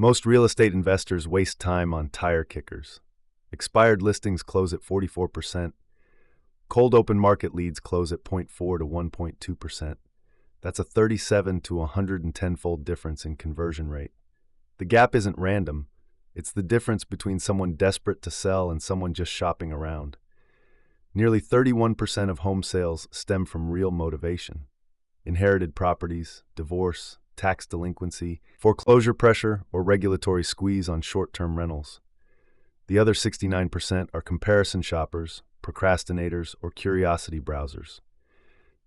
Most real estate investors waste time on tire kickers. Expired listings close at 44%. Cold open market leads close at 0.4 to 1.2%. That's a 37 to 110-fold difference in conversion rate. The gap isn't random. It's the difference between someone desperate to sell and someone just shopping around. Nearly 31% of home sales stem from real motivation. Inherited properties, divorce, tax delinquency, foreclosure pressure, or regulatory squeeze on short-term rentals. The other 69% are comparison shoppers, procrastinators, or curiosity browsers.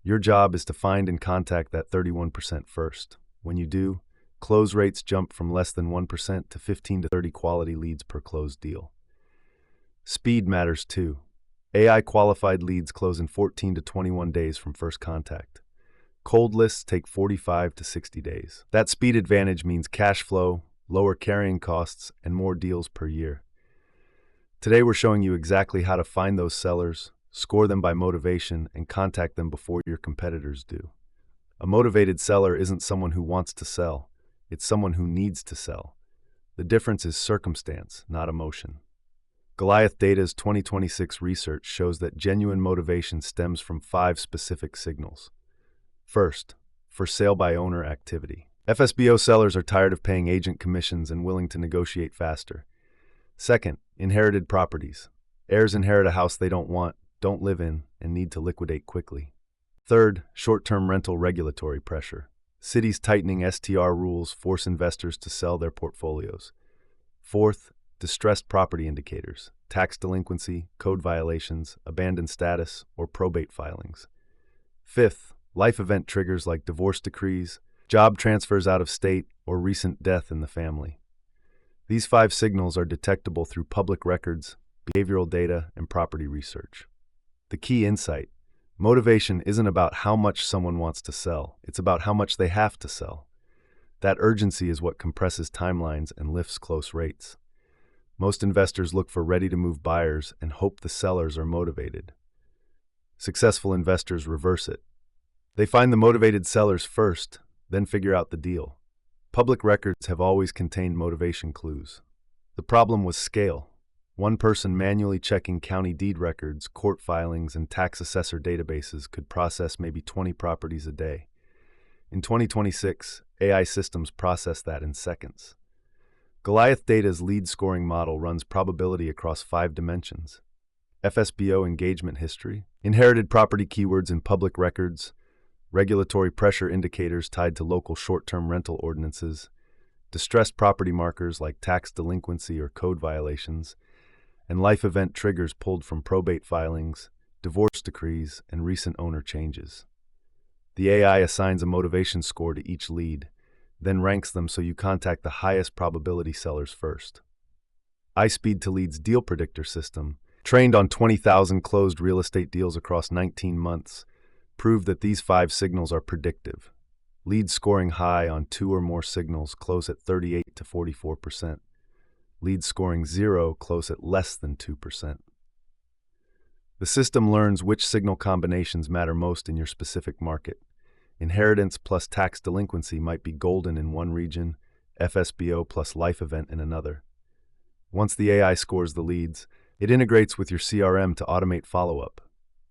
Your job is to find and contact that 31% first. When you do, close rates jump from less than 1% to 15 to 30 quality leads per closed deal. Speed matters too. AI-qualified leads close in 14 to 21 days from first contact. Cold lists take 45 to 60 days. That speed advantage means cash flow, lower carrying costs, and more deals per year. Today we're showing you exactly how to find those sellers, score them by motivation, and contact them before your competitors do. A motivated seller isn't someone who wants to sell. It's someone who needs to sell. The difference is circumstance, not emotion. Goliath Data's 2026 research shows that genuine motivation stems from 5 specific signals. First, for sale by owner activity. FSBO sellers are tired of paying agent commissions and willing to negotiate faster. Second, inherited properties. Heirs inherit a house they don't want, don't live in, and need to liquidate quickly. Third, short-term rental regulatory pressure. Cities tightening STR rules force investors to sell their portfolios. Fourth, distressed property indicators, tax delinquency, code violations, abandoned status, or probate filings. Fifth, life event triggers like divorce decrees, job transfers out of state, or recent death in the family. These 5 signals are detectable through public records, behavioral data, and property research. The key insight: motivation isn't about how much someone wants to sell, it's about how much they have to sell. That urgency is what compresses timelines and lifts close rates. Most investors look for ready-to-move buyers and hope the sellers are motivated. Successful investors reverse it. They find the motivated sellers first, then figure out the deal. Public records have always contained motivation clues. The problem was scale. One person manually checking county deed records, court filings, and tax assessor databases could process maybe 20 properties a day. In 2026, AI systems process that in seconds. Goliath Data's lead scoring model runs probability across 5 dimensions: FSBO engagement history, inherited property keywords in public records, regulatory pressure indicators tied to local short-term rental ordinances, distressed property markers like tax delinquency or code violations, and life event triggers pulled from probate filings, divorce decrees, and recent owner changes. The AI assigns a motivation score to each lead, then ranks them so you contact the highest probability sellers first. iSpeed to Lead's Deal Predictor system, trained on 20,000 closed real estate deals across 19 months, proved that these 5 signals are predictive. Leads scoring high on 2 or more signals close at 38 to 44%. Leads scoring 0 close at less than 2%. The system learns which signal combinations matter most in your specific market. Inheritance plus tax delinquency might be golden in one region, FSBO plus life event in another. Once the AI scores the leads, it integrates with your CRM to automate follow-up.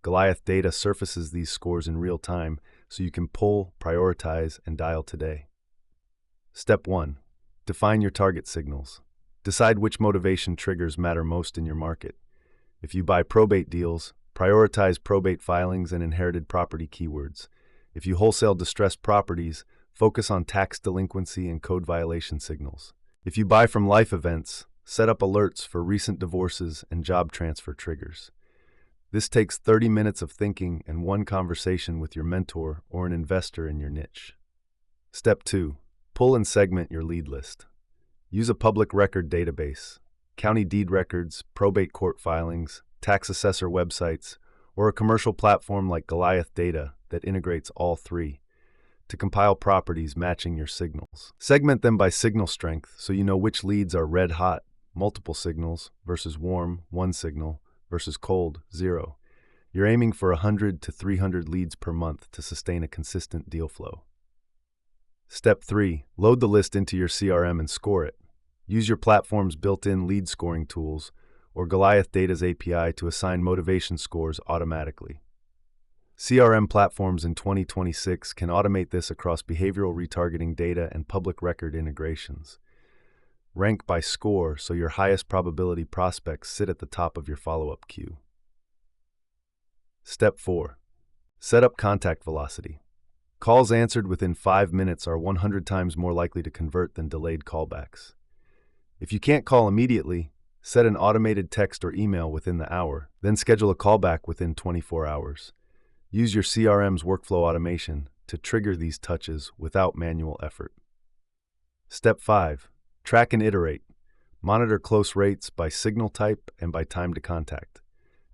Goliath Data surfaces these scores in real time so you can pull, prioritize, and dial today. Step 1. Define your target signals. Decide which motivation triggers matter most in your market. If you buy probate deals, prioritize probate filings and inherited property keywords. If you wholesale distressed properties, focus on tax delinquency and code violation signals. If you buy from life events, set up alerts for recent divorces and job transfer triggers. This takes 30 minutes of thinking and 1 conversation with your mentor or an investor in your niche. Step 2. Pull and segment your lead list. Use a public record database, county deed records, probate court filings, tax assessor websites, or a commercial platform like Goliath Data that integrates all 3 to compile properties matching your signals. Segment them by signal strength so you know which leads are red hot, multiple signals, versus warm, 1 signal, versus cold, 0. You're aiming for 100 to 300 leads per month to sustain a consistent deal flow. Step 3. Load the list into your CRM and score it. Use your platform's built-in lead scoring tools or Goliath Data's API to assign motivation scores automatically. CRM platforms in 2026 can automate this across behavioral retargeting data and public record integrations. Rank by score so your highest probability prospects sit at the top of your follow-up queue. Step 4. Set up contact velocity. Calls answered within 5 minutes are 100 times more likely to convert than delayed callbacks. If you can't call immediately, set an automated text or email within the hour, then schedule a callback within 24 hours. Use your CRM's workflow automation to trigger these touches without manual effort. Step 5. Track and iterate. Monitor close rates by signal type and by time to contact.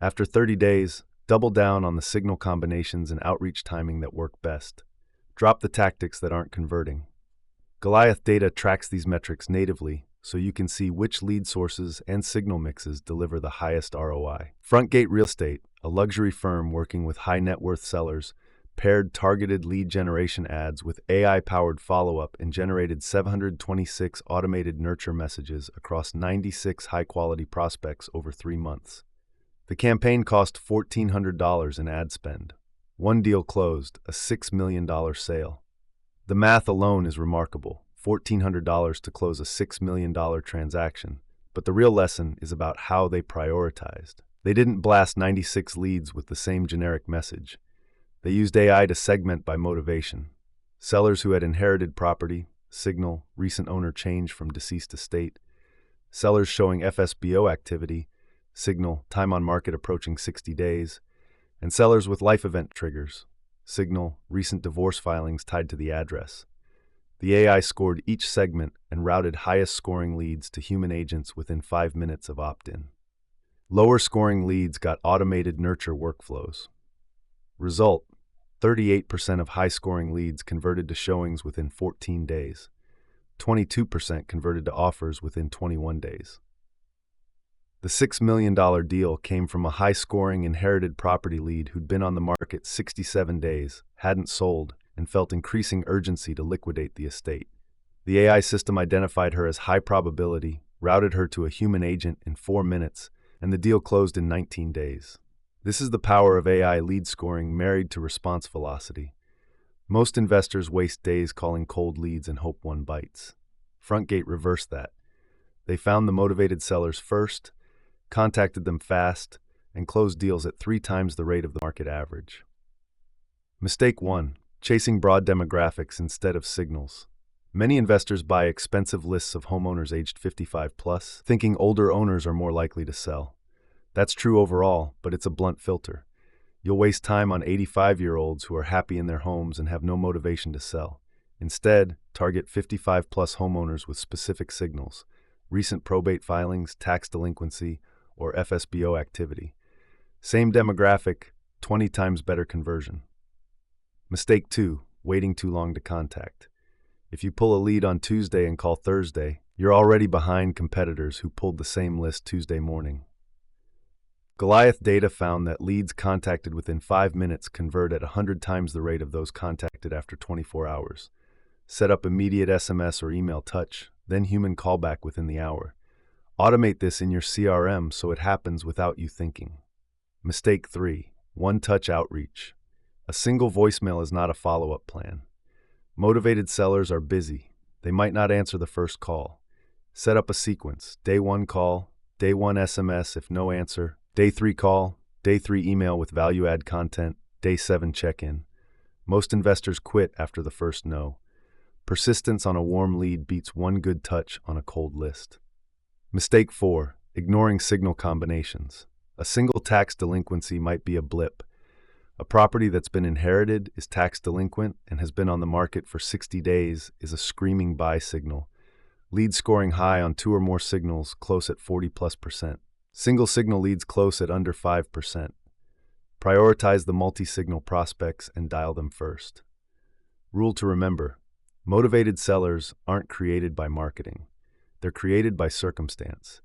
After 30 days, double down on the signal combinations and outreach timing that work best. Drop the tactics that aren't converting. Goliath Data tracks these metrics natively so you can see which lead sources and signal mixes deliver the highest ROI. Frontgate Real Estate, a luxury firm working with high net worth sellers, paired targeted lead generation ads with AI-powered follow-up and generated 726 automated nurture messages across 96 high-quality prospects over 3 months. The campaign cost $1,400 in ad spend. One deal closed, a $6 million sale. The math alone is remarkable, $1,400 to close a $6 million transaction, but the real lesson is about how they prioritized. They didn't blast 96 leads with the same generic message. They used AI to segment by motivation. Sellers who had inherited property, signal, recent owner change from deceased estate. Sellers showing FSBO activity, signal, time on market approaching 60 days. And sellers with life event triggers, signal, recent divorce filings tied to the address. The AI scored each segment and routed highest scoring leads to human agents within 5 minutes of opt-in. Lower scoring leads got automated nurture workflows. Result: 38% of high scoring leads converted to showings within 14 days. 22% converted to offers within 21 days. The $6 million deal came from a high-scoring inherited property lead who'd been on the market 67 days, hadn't sold, and felt increasing urgency to liquidate the estate. The AI system identified her as high probability, routed her to a human agent in 4 minutes, and the deal closed in 19 days. This is the power of AI lead scoring married to response velocity. Most investors waste days calling cold leads and hope one bites. Frontgate reversed that. They found the motivated sellers first, contacted them fast, and closed deals at 3 times the rate of the market average. Mistake 1. Chasing broad demographics instead of signals. Many investors buy expensive lists of homeowners aged 55 plus, thinking older owners are more likely to sell. That's true overall, but it's a blunt filter. You'll waste time on 85-year-olds who are happy in their homes and have no motivation to sell. Instead, target 55 plus homeowners with specific signals: recent probate filings, tax delinquency, or FSBO activity. Same demographic, 20 times better conversion. Mistake 2. Waiting too long to contact. If you pull a lead on Tuesday and call Thursday, you're already behind competitors who pulled the same list Tuesday morning. Goliath Data found that leads contacted within 5 minutes convert at 100 times the rate of those contacted after 24 hours. Set up immediate SMS or email touch, then human callback within the hour. Automate this in your CRM so it happens without you thinking. Mistake 3. One-touch outreach. A single voicemail is not a follow-up plan. Motivated sellers are busy. They might not answer the first call. Set up a sequence. Day 1 call, Day 1 SMS if no answer, Day 3 call, Day 3 email with value-add content, Day 7 check-in. Most investors quit after the first no. Persistence on a warm lead beats one good touch on a cold list. Mistake 4. Ignoring signal combinations. A single tax delinquency might be a blip. A property that's been inherited, is tax delinquent, and has been on the market for 60 days is a screaming buy signal. Lead scoring high on 2 or more signals, close at 40+%. Single signal leads close at under 5%. Prioritize the multi-signal prospects and dial them first. Rule to remember: motivated sellers aren't created by marketing. They're created by circumstance.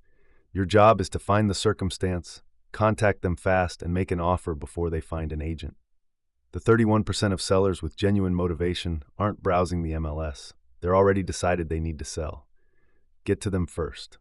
Your job is to find the circumstance, contact them fast, and make an offer before they find an agent. The 31% of sellers with genuine motivation aren't browsing the MLS. They're already decided they need to sell. Get to them first.